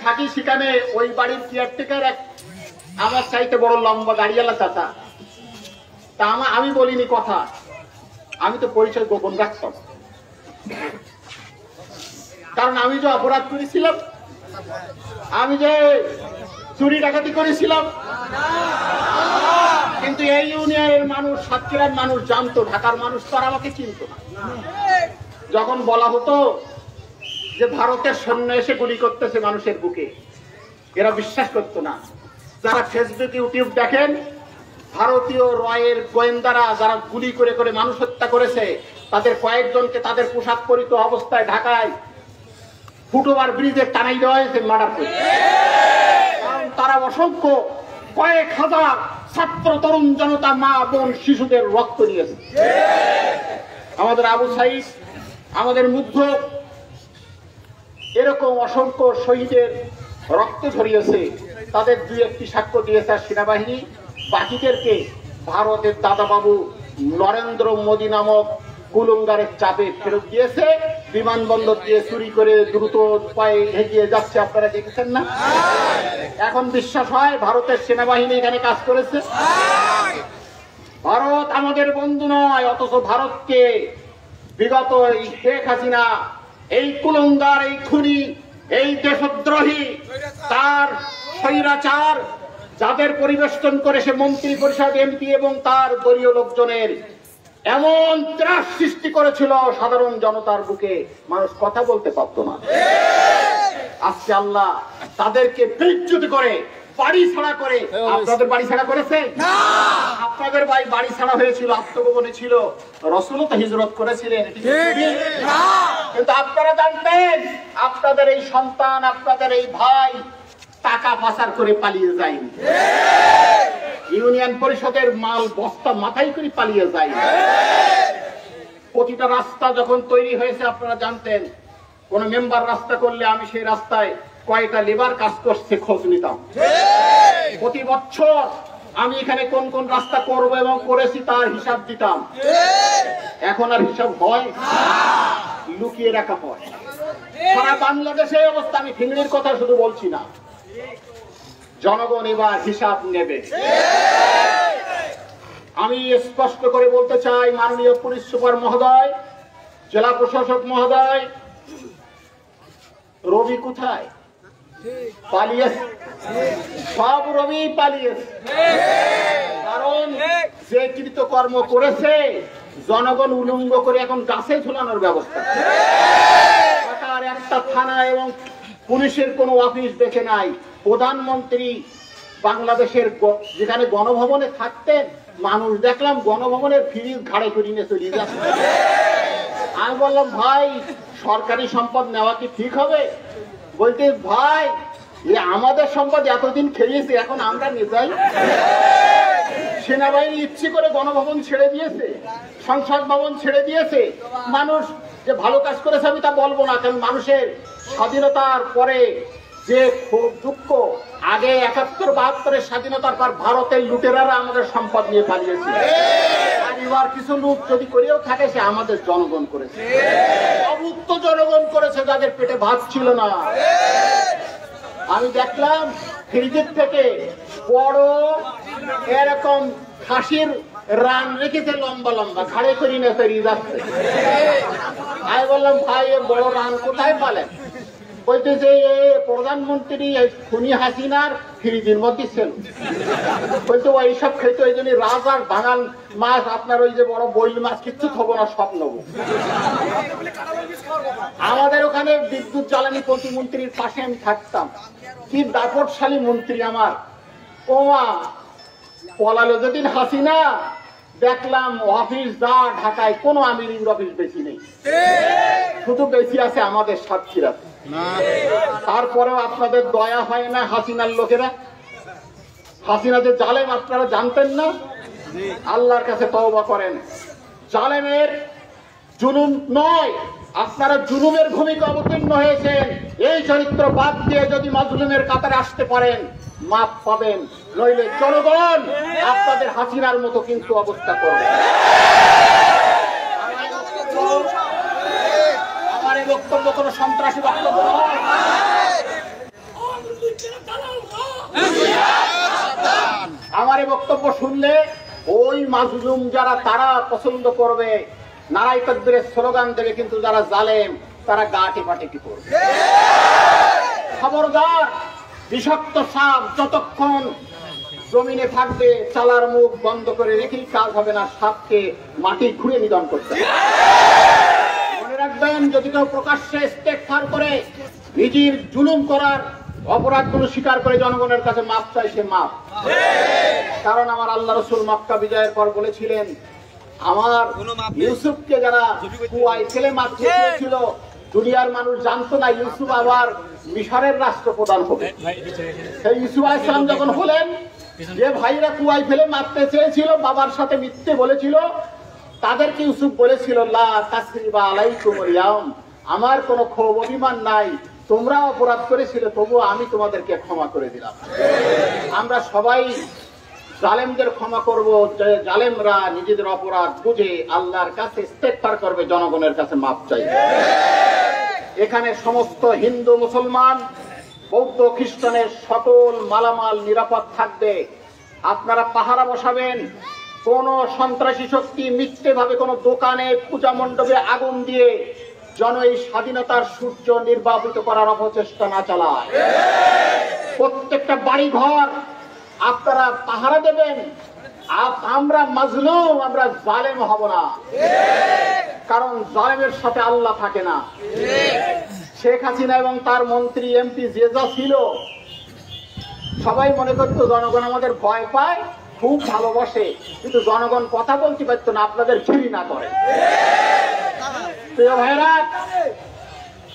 থাকি সেখানে ওই বাড়ির কেয়ারটেকার এক আমার চাইতে বড় লম্বা দাড়িওয়ালা চাচা, তা আমি বলিনি কথা, আমি তো পরিচয় গোপন রাখতাম, কারণ আমি যে অপরাধ করেছিলাম, আমি যে চুরি ডাকাতি করেছিলাম, কিন্তু এই ইউনিয়নের মানুষ, সাতক্ষীরার মানুষ জানতো, ঢাকার মানুষ তো আর আমাকে চিনত না। যখন বলা হতো যে ভারতের সৈন্য এসে গুলি করতেছে মানুষের বুকে, এরা বিশ্বাস করতো না। যারা ফেসবুক ইউটিউব দেখেন, ভারতীয় রয়ের গোয়েন্দারা যারা গুলি করে করে মানুষ হত্যা করেছে, তাদের কয়েকজনকে তাদের পোশাক পরিত অবস্থায় ঢাকায় ফুটওভার ব্রিজে টানাই দেওয়া হয়েছে মার্ডার করে। কারণ তারা অসংখ্য কয়েক হাজার ছাত্র, তরুণ জনতা, মা বোন, শিশুদের রক্ত দিয়েছে। আমাদের আবু সাইদ, আমাদের মুগ্ধ, এরকম অসংখ্য শহীদের রক্ত ঝরিয়েছে। তাদের দুই একটি সাক্ষ্য দিয়েছে সেনাবাহিনী, বাকিদেরকে ভারতের দাদাবাবু নরেন্দ্র মোদী নামক কুলঙ্গারের চাপে ফেরত দিয়েছে। বিমানবন্দর দিয়ে চুরি করে দ্রুত পায়ে এগিয়ে যাচ্ছে, আপনারা দেখেছেন না? এখন বিশ্বাস হয় ভারতের সেনাবাহিনী এখানে কাজ করেছে? ভারত আমাদের বন্ধু নয়, অথচ ভারতকে বিগত এই শেখ হাসিনা, এই কুলঙ্গার, এই খুনি, এই দেশদ্রোহী, তার স্বৈরাচার, যাদের পরিবেষ্টন করে সে মন্ত্রী পরিষদ, এমপি এবং তার দলীয় লোকজনের এমন ত্রাস সৃষ্টি করেছিল সাধারণ জনতার বুকে, মানুষ কথা বলতে পারতো না। আজকে আল্লাহ তাদেরকে বেইজ্জত করে, বাড়ি ছাড়া করে। আপনাদের বাড়ি ছাড়া করেছে? আপনাদের বাড়ি ছাড়া হয়েছিল, আত্মগোপনে ছিল, রাসূলও তো হিজরত করেছিলেন, কিন্তু আপনারা জানতেন আপনাদের এই সন্তান, আপনাদের এই ভাই টাকা পাচার করে পালিয়ে যায়নি, ইউনিয়ন পরিষদের মাল বস্তা মাথায় করে পালিয়ে যায়। প্রতিটা রাস্তা যখন তৈরি হয়েছে আপনারা জানতেন, কোন মেম্বার রাস্তা করলে আমি সেই রাস্তায় কয়টা লেবার কাজ করছে খোঁজ নিতাম। প্রতি বছর আমি এখানে কোন কোন রাস্তা করব এবং করেছি তার হিসাব দিতাম। এখন আর হিসাব হয়? লুকিয়ে রাখা হয়। সারা বাংলাদেশে অবস্থা, আমি ফিংড়ির কথা শুধু বলছি না, জনগণ এবার হিসাব নেবে। আমি স্পষ্ট করে বলতে চাই, মাননীয় পুলিশ সুপার মহোদয়, জেলা প্রশাসক মহোদয়, রবি কোথায়? পালিয়েছে, সব রবি পালিয়েছে। কারণ যে কৃতকর্ম করেছে জনগণ উলঙ্গ করে এখন গাছে ঝুলানোর ব্যবস্থা। ঢাকার একটা থানা এবং পুলিশের কোনো অফিস দেখে নাই। প্রধানমন্ত্রী বাংলাদেশের যেখানে গণভবনে থাকতেন, মানুষ দেখলাম গণভবনের ফ্রিজ ঘাড়ে করে নিয়ে চলে যাচ্ছে। আমি বললাম, ভাই সরকারি সম্পদ নেওয়া কি ঠিক হবে? বলতে, ভাই আমাদের সম্পদ এতদিন খেয়েছে, এখন আমরা নিয়ে যাই। সেনাবাহিনী ইচ্ছে করে গণভবন ছেড়ে দিয়েছে, সংসদ ভবন ছেড়ে দিয়েছে। মানুষ যে ভালো কাজ করেছে আমি তা বলবো না, কারণ মানুষের স্বাধীনতার পরে যে দুঃখ, আগে ৭১-৭২ স্বাধীনতার পর ভারতের লুটেরারা আমাদের সম্পদ নিয়ে পালিয়েছে। আর এবার কিছু লুট যদি করেও থাকে, সে আমাদের জনগণ করেছে, অভুক্ত জনগণ করেছে, যাদের পেটে ভাত ছিল না। আমি দেখলাম ফ্রিজের থেকে বড় এরকম খাসির রান রেখেছে, লম্বা লম্বা, ঘাড়ে করে নিয়ে তৈরি যাচ্ছে। আমি বললাম, ভাই বড় রান কোথায় পালেন? বলতেছে, প্রধানমন্ত্রী খুনি হাসিনার ফ্রিজের মধ্যে ছিল। বলতে, ওই সব খেতে, ওই জন্য রাজার বাঙাল মাছ, আপনার ওই যে বড় বইল মাছ কিচ্ছু থবো না, সব নেবো। আমাদের ওখানে বিদ্যুৎ জ্বালানি প্রতিমন্ত্রীর পাশে আমি থাকতাম, কি দাপটশালী মন্ত্রী আমার। ওমা পলালো যেদিন হাসিনা, দেখলাম অফিস যা ঢাকায় কোনো আমির অফিস বেশি নেই, শুধু বেশি আছে আমাদের সাতক্ষীরাতে। তারপরেও আপনাদের দয়া হয় না হাসিনার লোকেরা? হাসিনা যে জালেম আপনারা জানতেন না? আল্লাহর কাছে তওবা করেন। জালেমের জুলুম নয়, আপনারা জুলুমের ভূমিকা অবতীর্ণ হয়েছেন। এই চরিত্র বাদ দিয়ে যদি মাজলুমের কাতারে আসতে পারেন, মাপ পাবেন, নইলে জনগণ আপনাদের হাসিনার মতো কিন্তু অবস্থা করবে। আমার এই বক্তব্য কোনো সন্ত্রাসী বক্তব্য নয়। আমার এই বক্তব্য শুনলে ওই মাজলুম যারা তারা পছন্দ করবে, নারায়ে তাকবীরের স্লোগান দেবে, কিন্তু যারা জালেম তারা গা টেপাটেপি করবে। খবরদার, বিষাক্ত সাপ যতক্ষণ জমিনে থাকবে চালার মুখ বন্ধ করে রেখেই কাজ হবে না, সাপকে মাটি খুঁড়ে নিধন করতে হবে। মনে রাখবেন, যদি কেউ প্রকাশ্যে ইস্তেগফার করে নিজের জুলুম করার অপরাধগুলো স্বীকার করে জনগণের কাছে মাপ চাই, সে মাপ। কারণ আমার আল্লাহ রাসূল মক্কা বিজয়ের পর বলেছিলেন, আমার ইউসুফকে যারা কুয়ায় ফেলে মারতে চেয়েছিল, দুনিয়ার মানুষ জানতো না ইউসুফ আবার মিশরের রাষ্ট্রপ্রধান হবে। সেই ইউসুফ আলাইহিস সালাম যখন হলেন, যে ভাইরা কুয়ায় ফেলে মারতে চেয়েছিল, বাবার সাথে মিথ্যে বলেছিল, তাদেরকে ইউসুফ বলেছিল, লা তাসরিবা আলাইকুমুল ইয়াউম, আমার কোনো ক্ষোভ অভিমান নাই, তোমরা অপরাধ করেছিলে তবুও আমি তোমাদেরকে ক্ষমা করে দিলাম। আমরা সবাই জালেমদের ক্ষমা করব, যে জালেমরা নিজেদের অপরাধ বুঝে আল্লাহর কাছে ইস্তেগফার করবে, জনগণের কাছে মাপ চাইবে। এখানে সমস্ত হিন্দু, মুসলমান, বৌদ্ধ, খ্রিস্টানের সকল মালামাল নিরাপদ থাকবে। আপনারা পাহারা বসাবেন, কোন সন্ত্রাসী শক্তি মিথ্যে ভাবে কোন দোকানে, পূজা মণ্ডপে আগুন দিয়ে যেন এই স্বাধীনতার সূর্য নির্বাপিত করার অপচেষ্টা না চালায়। প্রত্যেকটা বাড়ি ঘর আপনারা পাহারা দেবেন। আমরা মাজলুম, আমরা জালেম হব না, কারণ জালেমের সাথে আল্লাহ থাকে না। শেখ হাসিনা এবং তার মন্ত্রী, এমপি যে যা ছিল, সবাই মনে করতো জনগণ আমাদের ভয় পায়, খুব ভালোবাসে, কিন্তু জনগণ কথা বলতে পারতো না, আপনাদের ঘৃণা করে। প্রিয় ভাইরা,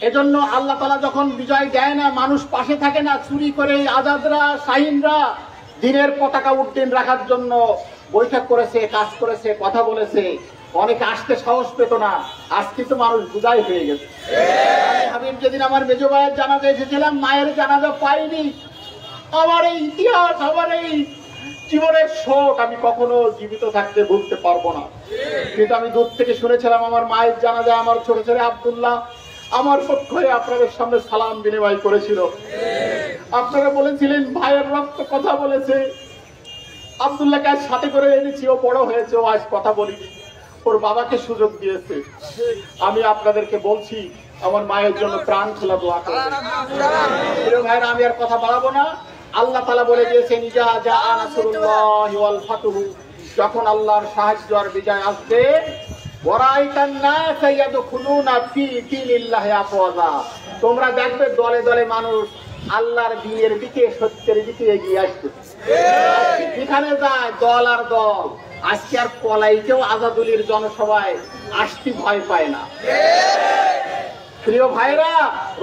এজন্য আল্লাহ তাআলা যখন বিজয় দেয় না, মানুষ পাশে থাকে না, চুরি করে আজাদরা, শাহিনরা দিনের পতাকা উড্ডীন রাখার জন্য বৈঠক করেছে, কাজ করেছে, কথা বলেছে। অনেকে আসতে সাহস পেত না, আজকে তো মানুষ বুঝাই হয়ে গেছে। আমি যেদিন আমার মেজো ভাইয়ের জানাজা এসেছিলাম, মায়ের জানাজা পাইনি। আমার এই ইতিহাস, আমার এই জীবনের শোক আমি কখনো জীবিত থাকতে ভুলতে পারবো না। কিন্তু আমি দূর থেকে শুনেছিলাম, আমার মায়ের জানাজা আমার ছোট ছেলে আব্দুল্লাহ আমার পক্ষ হয়ে আপনাদের সামনে সালাম বিনিময় করেছিল। আপনারা বলেছিলেন ভাইয়ের রক্ত কথা বলেছে। আব্দুল্লাহকে আজ সাথে করে এনেছি, ও বড় হয়েছে, ও আজ কথা বলিনি, ওর বাবাকে সুযোগ দিয়েছে। আমি আপনাদেরকে বলছি, আমার মায়ের জন্য প্রাণ খোলা দোয়া করবেন। ভাইরা, আমি আর কথা বাড়াবো না। আল্লাহ তাআলা বলে দিয়েছেন, ইজা জাআ নাসরুল্লাহি ওয়াল ফাতহু, যখন আল্লাহর সাহায্য আর বিজয় আসবে, ওয়ারাইতান নাস ইয়াদখুলুনা ফি দীনিল্লাহি আফওয়াজা, তোমরা দেখবে দলে দলে মানুষ আল্লাহর দ্বীনের দিকে, সত্যের দিকে এগিয়ে আসছে। যেখানে যায় দল আর দল। আজকে আর পলাইকেও আজাদুলির জনসভায় আসতে ভয় পায় না। প্রিয় ভাইরা,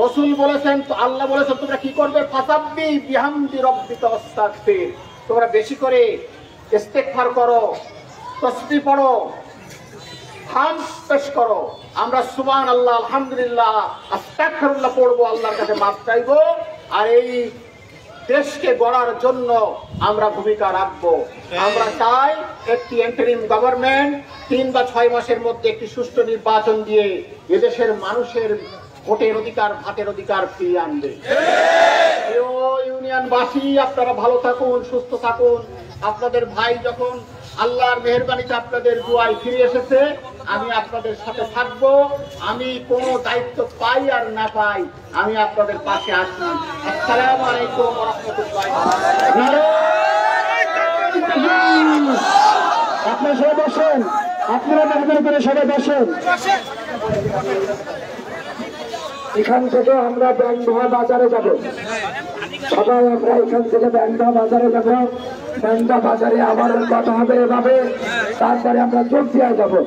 রাসূল বলেছেন, আল্লাহ বলেছেন, তোমরা কি করবে? ফাসাব্বি বিহামদি রাব্বিকা ওয়াস্তাগফির, তোমরা বেশি করে ইস্তেগফার করো, তাসবিহ পড়ো, হামদ পেশ করো। আমরা সুবহানাল্লাহ, আলহামদুলিল্লাহ, আস্তাগফিরুল্লাহ পড়বো, আল্লাহর কাছে মাফ চাইবো, আর এই দেশকে গড়ার জন্য আমরা ভূমিকা রাখবো। আমরা চাই একটি ইন্টারিম গভর্নমেন্ট 3 বা 6 মাসের মধ্যে একটি সুষ্ঠু নির্বাচন দিয়ে এদেশের মানুষের ভোটের অধিকার, ভাতের অধিকার ফিরিয়ে আনবে। ইউনিয়নবাসী, আপনারা ভালো থাকুন, সুস্থ থাকুন। আপনাদের ভাই যখন আল্লাহর মেহেরবানিতে আপনাদের দুয়ায় ফিরে এসেছে, আমি আপনাদের সাথে থাকবো। আমি কোনো দায়িত্ব পাই আর না পাই, আমি আপনাদের পাশে আসি। আসসালামু আলাইকুম ওয়া রাহমাতুল্লাহি ওয়া বারাকাতুহু। আপনারা সবাই বসেন, আপনারা মেহরবানি করে সবাই বসেন। এখান থেকে আমরা ব্যাংদোহা বাজারে যাব, সবাই আমরা এখান থেকে ব্যাংদোহা বাজারে যাব। ব্যাংদোহা বাজারে আবার কথা হবে এভাবে, তারপরে আমরা চোখ দিয়ে যাবো।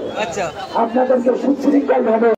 আপনাদেরকে সুশৃঙ্খল ভাবে